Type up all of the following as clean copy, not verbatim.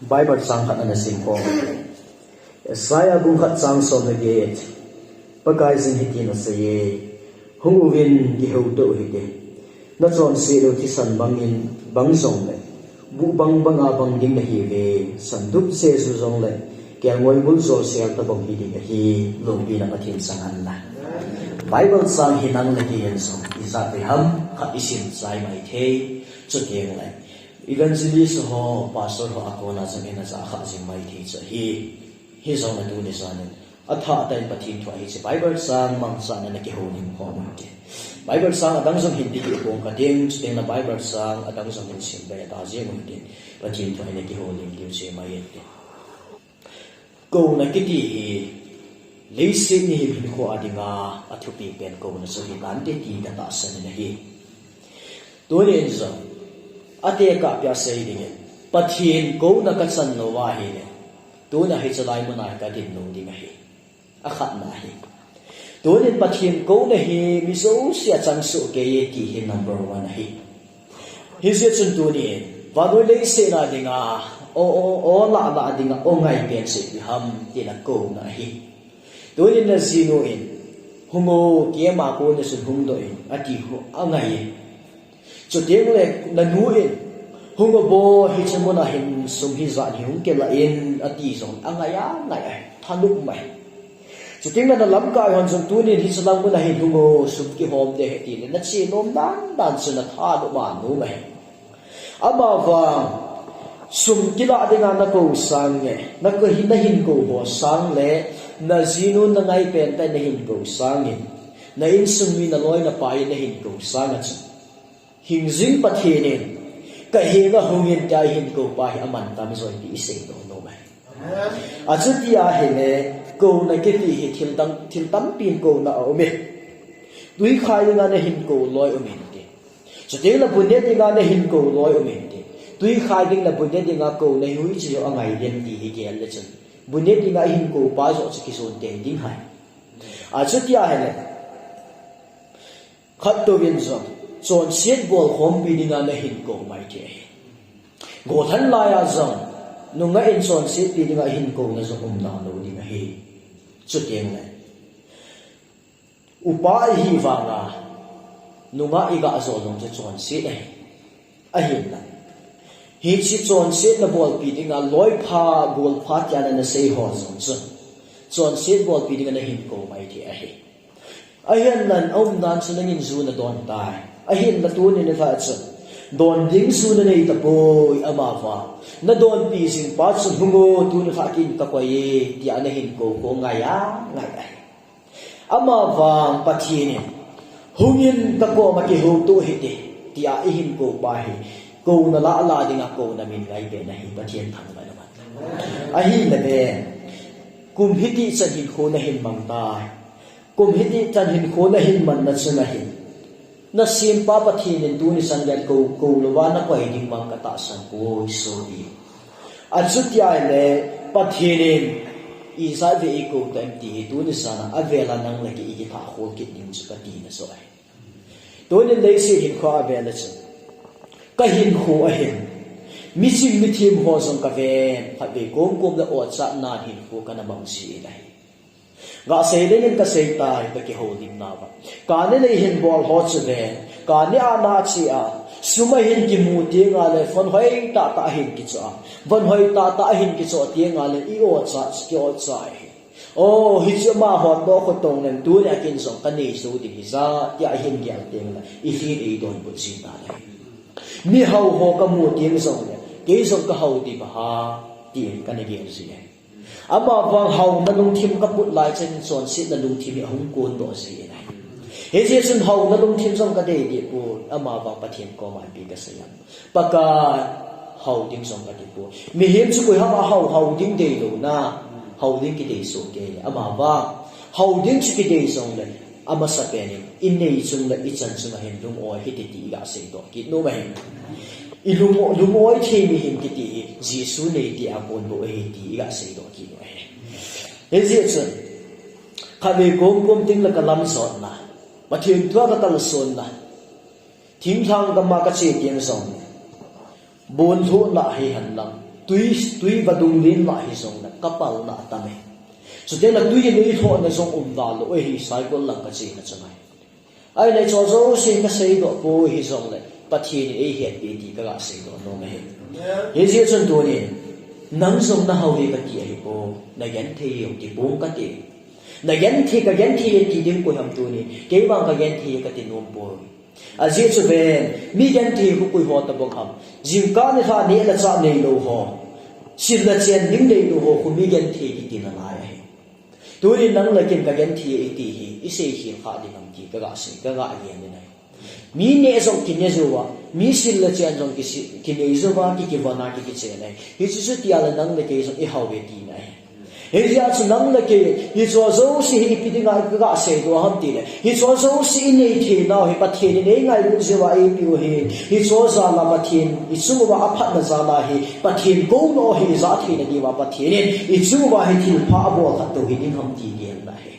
Bible sang khat na simpo saya bung khat sang som na ge pakai sin hiti na saye hung uvin gi ho to hite na chon se lo ti san bangin bang song le bu bang bang a bang ding na hi ve san dup se su zong le kya ngoi bul zo se ta bang hi ding hi lo bi na pathin sang an la Bible sang hi nang le gi en song izat ve ham khat isin sai mai the chu tiang le evangelist ho pastor ho akona zamena za kha jing mai thi cha hi zong na tu ni zanen atha tai pathin thwa hi che Bible sang mang san na ki ho nim ho ma ke Bible sang adang zong hindi ki bong ka ding steng na Bible sang adang zong hin sim be ta je mo tin pathin thwa na ki ho nim ki che mai te ko na ki ti le se ni hi bin ko adinga athu pi pen ko na so hi kan te ti da ta san na hi to le zong ate ka pya sei ding pathin ko na ka san no wa hi ne to na hi chalai mo na ka din no ding hi a khat na hi to ne pathin ko na hi mi so sia chang so ke ye ki hi number 1 hi se chun to ni wa no le se na ding o la ding o ngai pen se bi ham ti na ko na hi to ni na zino in hungo ke ma ko ne su hung do in ati ho angai cho tiếng lệ là núi hung bo hi chen mo na hin sum hi za hi hung ke la in ati zong angaya ngai thanuk mai cho tiếng là lam kai hon sum tu ni hi salang mo na hin hung sum ki hom de ti le na chi nom dan sun na tha do ba nu mai ama wa sum ki la de na ko sang nge na ko hin na hin ko bo sang le na zinu na ngai pen ta na hin ko sang nge na in sum mi na loi na pai na hin ko sang a hình dính bát hiền nên cái hiền cái hồng hiền trái hiền cầu bài aman tam rồi bị sinh đồ nô mày à chút đi à hiền này cầu này cái gì thiên tâm pin cầu na ở mẹ túi khai đi ngay hiền cầu lôi ở mẹ đi cho thế là buồn đi ngay hiền cầu lôi ở mẹ đi túi khai đi là buồn đi ngay cầu này húi chỉ ở ngày đêm đi cái là chân buồn đi ngay hiền cầu bài rồi cái số tiền đi hay à chút đi à hiền này khát tôi viên rồi chọn xét bol khom pi dinga na hin ko mai che go than la ya zong nunga in chọn xét pi dinga hin ko na zo na lo dinga hi chu tiang le upa hi wa nga nunga iga zo long che chọn xét ai a hin la hi chi chọn xét na bol pi dinga loi pha gol pha kya na sei ho zong chu chọn xét bol pi dinga na hin ko mai che a hi a hian nan nan chu na ngin zu na don tai ahin na tu ni na fa chu don ding su na nei ta poi ama fa na don pi sing pa chu hungo tu ni fa kin ka kwai ti ana hin ko ngai ai ama wa pathi ni hungin ka ko ma ki hu tu hi ti a hin ko ba hi ko na la dinga ko na min ngai be na hi pathian thang ba na a hi na be kum hiti chan hin ko na hin mang ta kum hiti chan hin ko na hin man na chu na hin na sim pa pathi nen tu ni san gan ko lo wa na ko ding mang ka ta san ko so di a chu ti ai le pathi nen i sa ve ko tam ti tu ni sana a ve la nang le ki i tha ho ki nim chu ka ti na so ai tu ni le si hin kho a ve la chu ka hin khu a hin mi chim mi thim ho song ka ve pha ve kom la o cha na hin khu ka na bang si dai ga sei le nin ka sei tai ba ki ho dim na ba ka ne le hin bol ho chu ve ka ne a na chi a suma hin ki mu ti nga le fon hoi ta hin ki cha von hoi ta hin ki cho ti nga le i o cha ki o cha o hi chu ma ho do ko tong nen tu ne kin song ka nei su di hi za ya hin gi ang teng la i hi e don bu chi ta le mi hau ho ka mu ti song le ke song ka hau di ba ha ti ka ne gi si le ama wang hau na lung thim ka put lai chen chon sit na lung thim hung kon do si nai he je sun hau na lung thim song ka de di pu ama wang pathian ko mai pi ka sayam paka hau ding song ka di pu mi hem chu ko ha hau ding de lo na hau ding ki de so ke ama wa hau ding chu ki de song le ama sa pe ni in nei chung la i chan chung hen lung oi hi ti ga se do ki no ma hen ilum oi che mi hin ki ti jisu nei ti a bon bo he ti ga se do ki no he he je chen kha ve gom ting la ka lam so na ma thim thua ka tal son na thim thang ka ma ka che tiang song bon thu la hi han lam tui và dung lin lại hi song na kapal na tame so te la tui ni tho na song da lo hi sai ko lang ka chi na changai ai nei cho zo sin ka sei do po hi song le pathin e hiat e ti ka sei do no me he je chon to ni nang song na hau he ka ti hi po na yan the yong ti bong ka ti na yan thi ka yan thi ti dim ko ham tu ni ke ba ka yan thi ka ti nom po a je chu be mi yan thi ku ku ho ta bong ham jim ka ni ha ni la cha nei lo ho sin la chen ning nei lo ho ku mi yan thi ki ti na lai he tu ni nang la kin ka yan thi e ti hi i se hi kha di nam ti ka ga se ka ga yen ni nai mi ne so ki ne zo wa mi sin la chen jong ki ne zo wa ki wa na ki che nai hi chu chu ti ala nang le ke so i hau be ti nai he ya chu nang le ke hi zo zo si hi pi ding ai ka se do ham ti le hi zo zo si nei the na hi pa the ni nei ngai lu je wa e pi o hi zo za la pa the hi chu wa a phat na za la hi pa the go no hi za the na di wa pa the ni hi chu wa hi thi pha bo kha to hi ding ham ti gen la he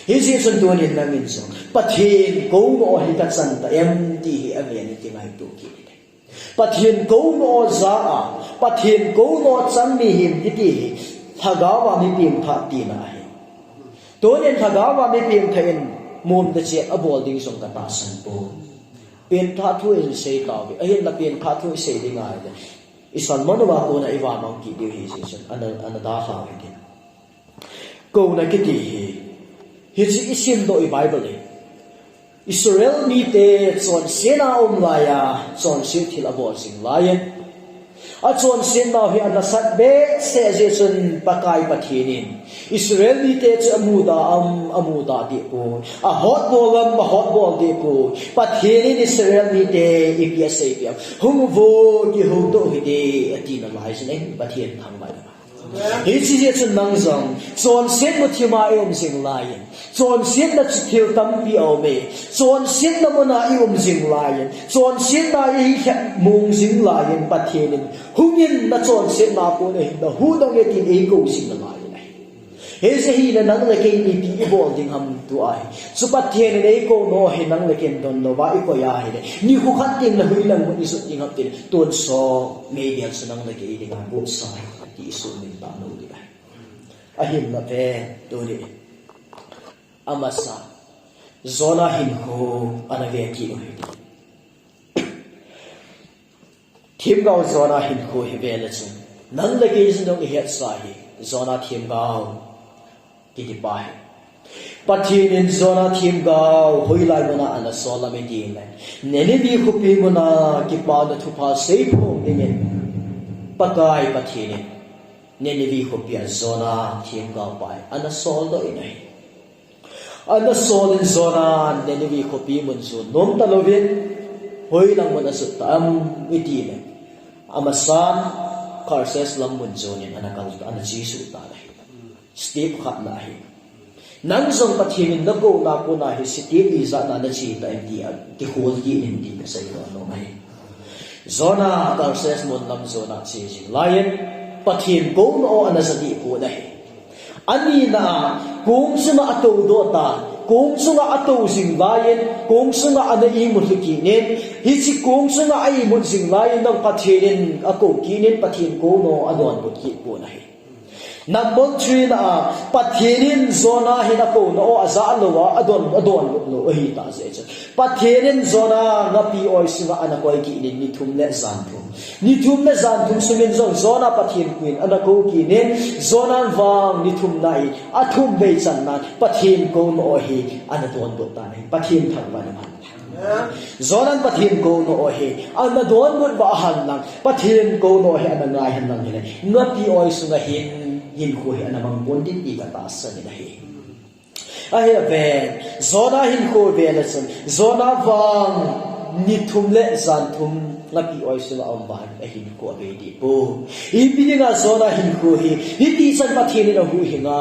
hi je chun to ni na min so pa the go no hi ka chan ta em ti hi a ve ni ti ngai to ki pa the go no za a pa the go no chan mi him ti ti thagawa mi pim tha ti na he to nen thagawa mi pim thain mum de che abol ding song ka ta san po pen tha thu in sei ta bi a hin la pen tha thu sei ding ai de isan manwa ko na iwa mang ki de hi se an da ha he ko na ki ti hi chi isim do I bible Israel mi te chon sena la ya chon sil thil abol sing lion a chon sin na hi an sat be se je chun pakai pathinin Israel ni te amuda di ko a hot bol di ko pathinin Israel ni te ipia se pia hung vo ki ho do hi de atina lai sin en pathin thang mai hi chi je chun nang zong chon sin mo thi ma em sing lion chon sin na thil tam pi au me chon sin na mo na i sing lion chon sin na I mung sing lion pathinin hungin na chon sin na ko ne da hu dong e tin e ko sing na lion he se hi na nang le ke ni ti bol ding ham tu ai su pathinin e ko no he nang le ken don no ba I ko ya he ni hu khat ting na hui lang mo ni su ting ham tin ton so me dia su nang le ke ding ha bo sa ti su min ta no di ba ahim na pe to ni amasa zona hin ho anave ki o he thim gao zona hin ho he ve la chen nang le ke sin dong he sa hi zona thim gao ki ti pa he pathin in zona thim gao hoi lai mana ala sola me di le ne ne bi khu pi mana ki pa na thu pa sei pho ding en pakai pathin ne ne bi khu pi zona thim gao pai ana sol do inai ana sol in zona ne ne bi khu pi mun su nom ta lovin hoi lang mana su tam iti le amasan karses lam mun zonin ana kal ana chi su ta lai step khat na hi nang zong pathin na ko na hi step I za na chi ta ti ki hol ki in ti ka sai no mai zona karses mun lam zona chi ji lion pathin ko no ana sa di ko na hi ani na kung suma ato do ta kung sunga ato sing lion kung sunga ana I mu ki nen hi chi kung sunga ai mu sing lion nang pathin ako ki nen pathin ko no adon bu ki ko na hi number 3 na pathinin zona hina ko no aza lowa adon lo hi ta se cha pathinin zona na pi oi singa ana koi ki ni thum le zan thum sumin zona pathin queen ana ko ki ne zona wang ni thum nai athum be chan na pathin ko no hi ana don do ta nei pathin thang ba na zonan pathin ko no hi ana don mut ba han lang pathin ko no hi ana ngai han lang ni na pi oi sunga hin ko hi ana mang bon din ti ka ta sa ni hi a he ben zona hin ko be la san zona wang ni thum le zan thum la pi oi sula om ba a hin ko be di po I pi nga zona hin ko hi ti san pathin ni hu hi nga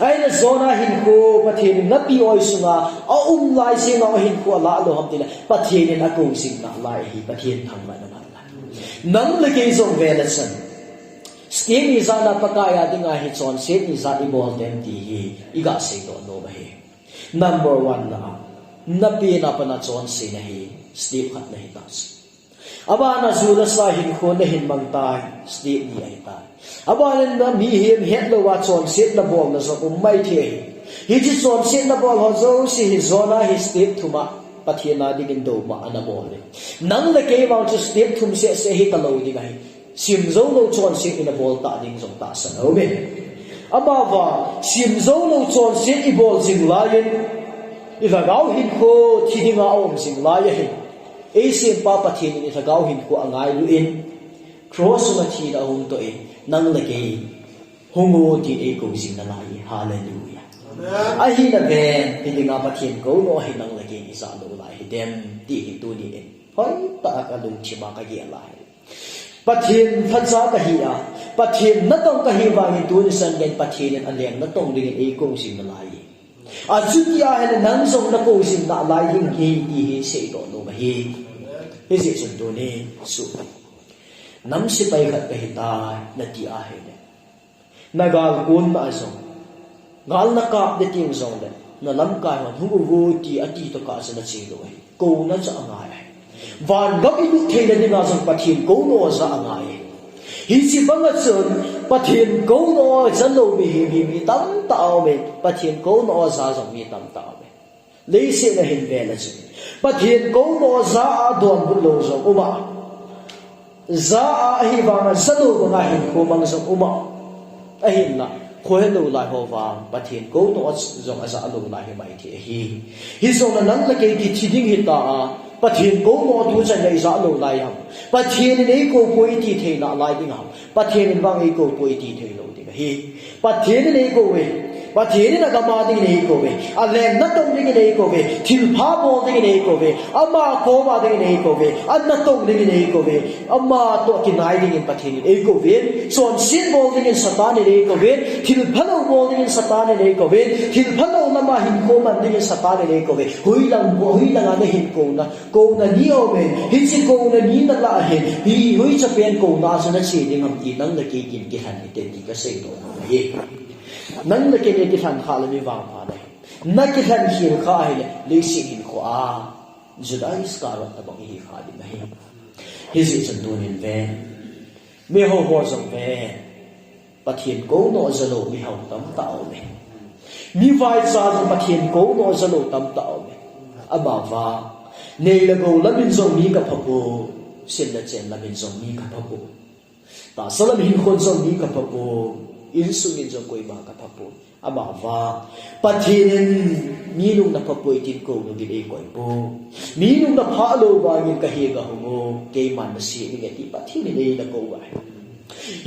ai na zona hin ko pathin na pi oi sunga a lai sing a hin ko la lo ham ti la pathin ni na ko sing na lai hi pathin thang ma na nang le ke zong ve la san Stay ni za na pakaya dinga hi chon set ni za ibol dem ti hi iga se do no ba hi number 1 na pi na pa na chon se na hi stay khat na hi tas abana zula sa hin khon hin mang tai state ni ai tai abana na mi hem het lo wa chon set na bom na so mai the hi ji chon set na bom ho zo si hi zona hi state thuma pathiana digin do ma anamol nang le ke wa chu state thum se hi ka lo di gai sim zo lo chon set in a bol ta ding zong ta sa no me amawa sim zo lo chon set I bol jing la yin ifa gao hin ko thi dinga om jing la ya hi Asim papa thin ni sagau hin ko angai lu in cross ma thi da hum to e nang la ke hongo ti e ko sin na lai hallelujah a hi na ben pilinga pathin ko no hi nang la ke isa lo lai dem ti hi tu ni e hoi ta ka lung chi ma ka ye lai pathin phacha ka hi a pathin na tong ka hi wa ni tu ni san gen pathin an leng na tong ding e ko sin na lai a chutia hen nang song na ko sin na lai hin ki ti hi se do no ma hi Is it Sundoni? So Namsi by Hata, Natia Hede Nagal Gun Mazon Gal Naka, the things on them, Nalamka, who would the Atito Cas and a Chilo, go not Angai. Van Gabi Taylor the Nazan Patin, go no Zangai. He's a Bangatson, Patin, go no Zalo be him, Tam Taume, Patin, go no Zazan, me Tam Taume. They say the Hinvelas. But he go no za don bulo zo uma za hi wang zalo ba hin ko mang zo uma ahin na khoi lo lai ho wang but he go no zo asa lo lai mai thi hi zo na nang la ke ti thiding hi ta but he go no tu chan lai za lo lai ham but he nei ko poi ti the na lai ding ham but he wang ei ko poi ti the lo ding hi but he nei ko we But he didn't come out in a cove. I learned not only in a cove, till Pabo in a cove, Ama Koma in a cove, I'm not only in a cove, Ama talking hiding in Patin in a cove, so I'm sin balding in Satan in a cove, till Palo balding in Satan in a cove, till Palo Lama him commanding in Satan in a cove, Huilang him Kona Niome, Hitsi Kona Nina Lahe, he which a pen Kona and a shading of the Nanga cake in Gihan, the Sato. Nang la ke ne ki than khala ni wang pha dai na ki than hil kha ai le si hin ko a judai skara ta bang hi kha di mai his is an donin ve me ho ho zong ve pathian ko no zalo mi hau tam ta o me mi vai sa zong pathian ko no zalo tam ta o me aba wa nei la go la min zong mi ka phapu sin la chen la min zong mi ka phapu ta salam hin khon zong mi ka phapu Insumin jong koi ma ka papu ama wa pathin minung na papu itin ko no gid e koi po minung na pha lo wa ngin ka he ga ho ke man na si ni ti pathin ni na ko wa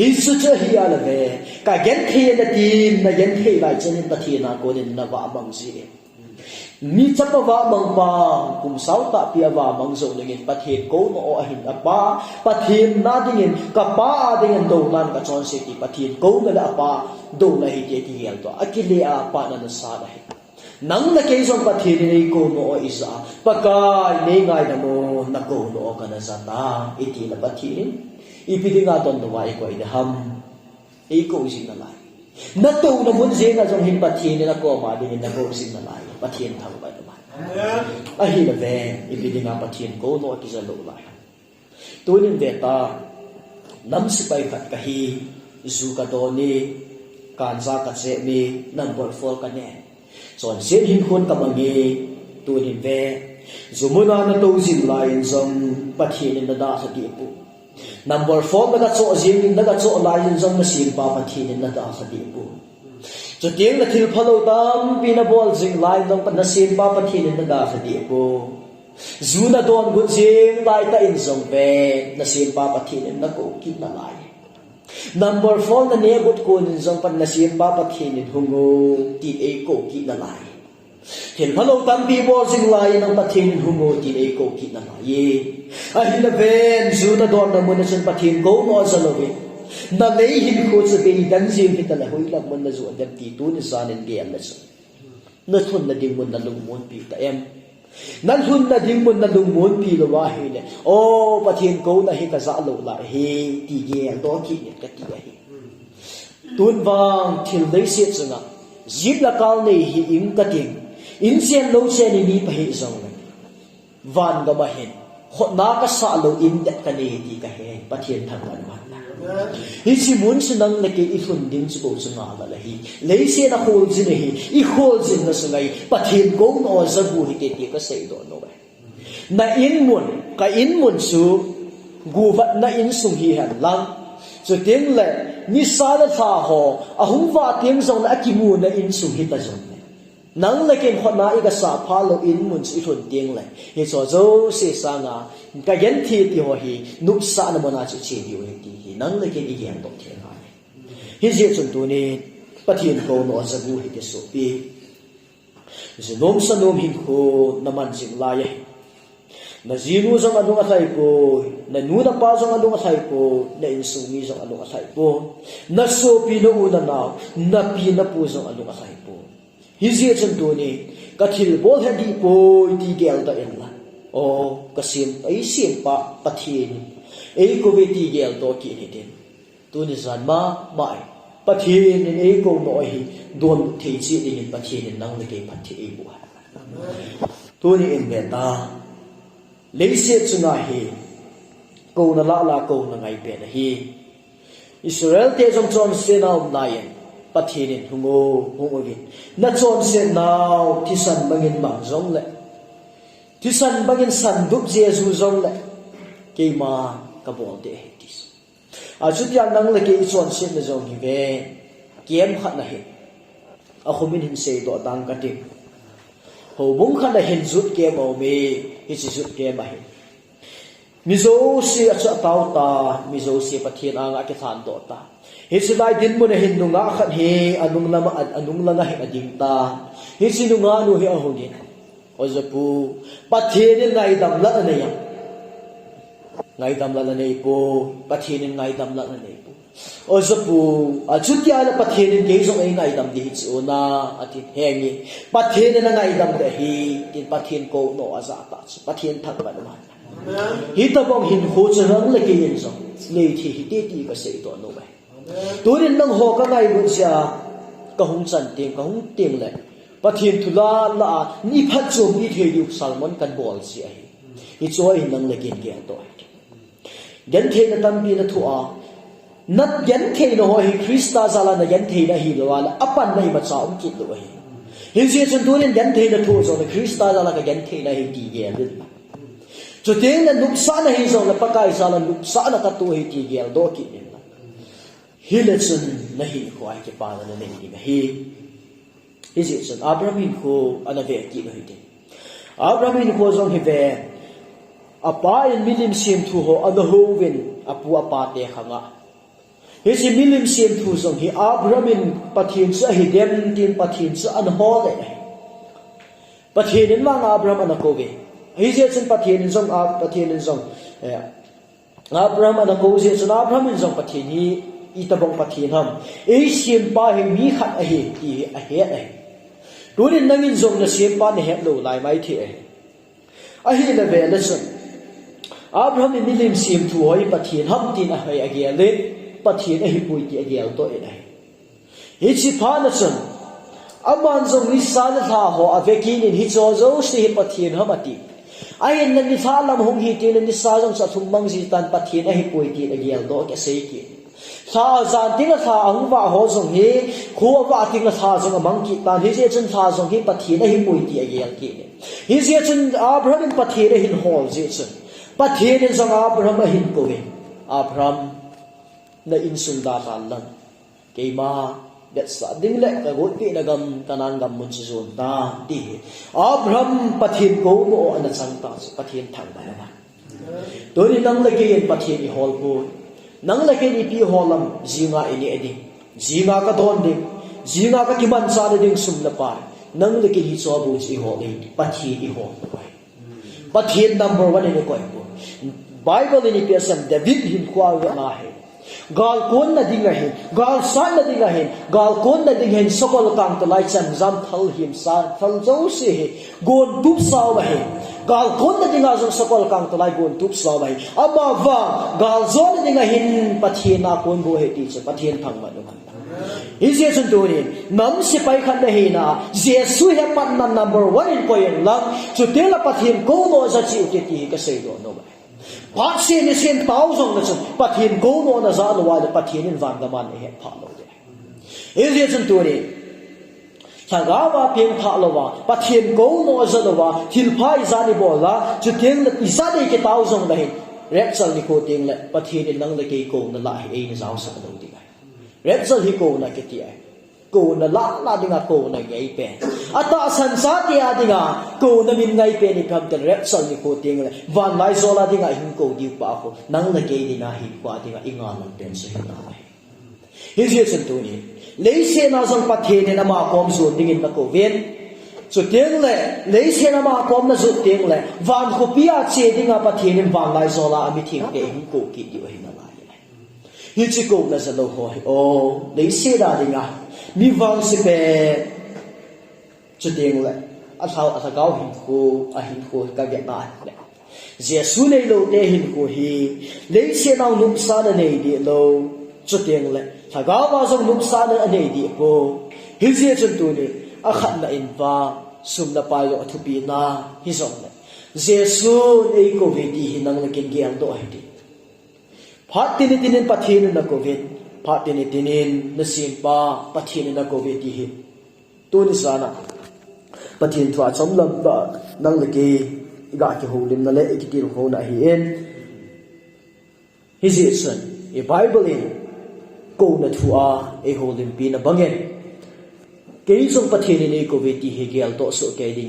Insu cha hi ala ve ka gen the na tin na gen the lai chen pathin na ko din na wa bang si ni chapa wa bang pa kum sau ta pi wa bang zo ngin pathin ko no o hin apa pathin na dingin ka pa dingin do nan ka chon se ti pathin ko na apa do na hi ti hel to akile a pa na sa da hi nang na ke song pathin ni ko no o isa pakai ne ngai na mo na ko no ka na sa ta iti na pathin ipidinga don no wai ko ida ham e ko sin na lai na to na mun je na jong hin pathin na ko ma dingin na ko sin na lai pathin thang ba da ba a hi la ve ipidinga pathin ko no ki za lo lai tunin ve ta nam si pai khat ka hi zu ka do ni kan za ka se mi number 4 ka ne chon sem hin khon ka mangi tunin ve zumuna na to zin lai zong pathin na da sa ti pu number 4 na ka cho zin na ka cho lai zong na sim pa pathin na da sa ti pu cho tiếng là thil phalo tam pina bol jing lai dong pa na sim pa pathin na da sa ti pu Zuna don good jing lai ta in zong ve na sim pa pathin na ko ki na lai number 4 na ne gut ko in zong pan na sim pa pathin hungo ti e ko ki na lai thil phalo tam pi bol jing lai nang pathin hungo ti e ko ki na lai ye a hi na ven zuna don na mun chen pathin go no zalobi na lei hin ko che be dan jing ki ta la hoi la mun na zo dam ti tu ni san en biam na so na thun na ding mun na lung mon pi ta em nan hun na ding mun na lung mon pi lo wa hi ne o pathin ko na hi ka za lo la hi ti ge do ki ne ka ti hi tun wang thil dei se chunga zip la kal nei hi im ka ting in chen lo chen ni pa hi zong van ga ba hin hot na ka sa lo in det ka ni ti ka he pathian thang man man hi chi mun sin nang le ke I thun din chu bo chu nga la hi le se na hol jin hi I hol jin na sangai pathian ko no za bu hi te ti ka sei do no ba na in mun chu gu vat na in sung hi han lang chu ting le ni sa da tha ho a hung wa ting zong na ki mu na in sung hi ta zong nang le ken hot na I ka sa pha lo in mun chi thun ting le hi so zo se sa nga ka yan thi ti ho hi nuk sa na mo na chi chi di ho ti hi nang le ken I yan dok the nga hi je chun tu ni pathian ko no za bu hi ke so pi je nom sa nom hin ko na man jing la ye na zinu zong adung athai ko na nu na pa zong adung athai ko na insumi zong adung athai ko na so pi no una na pi na pu zong adung athai ko hi je chun tu ni ka thil bol ha di po ti gel da en la o ka sim ai sim pa pathian ai ko ve ti gel do ki ni den tu ni zan ma mai pathian ni ai ko no hi don thei chi ni pathian nang le ke phathi ai bu tu ni en be ta lấy xe chunga hi câu na la ko na ngai pe na hi Israel te jong chon se naw nayen pathin hungo gi na chon se naw thi san bangin mang jong le thi san bangin san dup jesu jong le ke ma ka bol de tis a chu yang nang le ke chon se na jong hi ve kiem khat na hi a khomin hin se do dang ka ti ho bung khat na hin zut ke mo me hi chi zut ke ma hi mizo si acha tau ta mizo si pathian anga ke than do ta hi chi lai din mun hin nu nga khat he anung lama anung langa he ading ta hi chi nu nga nu he a ho ni o zapu pathian ngai dam la na ya ngai dam la nei po pathian ngai dam la na nei po o zapu a chu tia la pathian ke so ai ngai dam di chi ona ati he ni pathian na ngai dam de hi tin pathian ko no aza ta pathian thak ba ma hi ta bong hin ho chang le ke yin so le thi hi te ti ka sei to no ba tu rin nang ho ka ngai bu sia ka hung chan ting ka hung ting le pathian thula la ni phat chom ni the yu salmon kan bol si ai hi choi nang le ken ke to gen the na tam bi na thu a nat gen the no hi krista zala na gen the na hi lo wala apan nei ma cha um ki lo hi hi je chun tu rin gen the na thu so na krista zala ka gen the na hi ti ge rin cho tiếng là lúc sáng này rồi là bắt cái sao là lúc sáng là ta tu hay thì gel đó kỹ nên là hi là chân là hi khoai cái ba là nên đi mà hi gì chân Abraham ko anh về kỹ rồi đi Abraham ko trong hi về apa in milim sim thu ho anh ho ven apu apa te khanga hi si milim sim thu trong hi Abraham pathin sa hi dem tin pathin sa anh ho le pathin đến mang Abraham anh ko về hi je chen pathian in zong pathian in zong Abraham ana ko je chen Abraham in zong pathian hi I ta bong pathian ham ei sim pa hi mi khat a hi ti a he ai tunin nang in zong na sim pa ne he lo lai mai thi a hi le ve le chen Abraham in milim sim thu hoi pathian ham tin a hai a ge le pathian a hi pui ti a ge to ai hi chi pha na chen aman zong ni sa na tha ho avekin in hi zo zo si hi pathian ham ati ai nan ni sa lam hong hi tin ni sa jong sa thum mang ji tan pathian a hi pui ti a gel do ke sei ki sa zan ting sa ang wa ho jong hi khu wa ting sa jong mang ki tan hi je chen sa jong hi pathian a hi pui ti a gel ki hi je chen Abraham pathian a hin hol je chen pathian in jong Abraham a hin ko ve Abraham na in sun da kan lan ke ma bet sa ding le ka got ki na gam kanan gam mun chi zon ta ti Abraham pathin ko mo ana chang ta pathin thang ba na to ni nang le ke yen pathin I hol ko nang le ke ni pi holam jinga ini edi jinga ka don de jinga ka kiman sa de ding sum na pa nang le ke hi so bu chi hol ni pathin I hol ko pathin number 1 ni ko Bible ni pi sam David hin kwa na hai gal kon na ding hin gal san na ding hin gal kon na ding hin sokol kang to lai chan zam thal him san thal zo se he gon tup saw ba he gal kon na ding azong sokol kang to lai gon tup saw ba he ama wa gal zo na ding hin pathian na kon bo he ti che pathian thang ma no Isie chun tu ni nam si pai khan na hi na Jesu he pan na number 1 in point lang chu te la pathin ko no za chi ti ti ka sei do no ba pat se ni sen tau zong na chu pathin ko no na za lo wa pathin in van da man he pha lo de Isie chun tu ni Thagawa piang tha lo wa pathin ko no za lo wa thil phai za ni bol la chu teng la isa de ke tau zong da hi repsal ni ko teng la pathin in nang la ke ko na la hi ni zau sa lo di Repsal hi ko na kiti ai ko na la dinga ko na ngai pe ata san sa ti a dinga ko na min ngai pe ni pham tel repsal ni ko ting le van lai so la dinga hin ko di pa ko nang na ke di na hi pa dinga inga lang ten se na hi je chen tu ni le se na zong pa the ne na ma kom su dingin na ko ven so teng le se na ma kom na su teng le van ko pia che dinga pa the ni van lai so la ami thing te hin ko ki di hi na Hi chi ko na sa lo ho o le se da dinga mi wang se pe chu ding le a thau gao hin ko ka ge na le Jesu nei lo te hin ko hi le se nau num sa na nei di lo chu ding le tha gao ba zong num sa na nei di po hi je chun tu ni a khat na in va sum na pa yo thu pi na hi zong le Jesu nei ko ve di hin nang na kin ge ang do hi di Phat tinin pathin na covid phat tinin na simpa pathin na covid di hi tu ni sana pathin thwa chom lam da nang le ke ga ki holim na le ki ti ho na hi en his son e bible in ko na thua e holim pi na bangen ke song pathin ni covid di hi gel to so ke di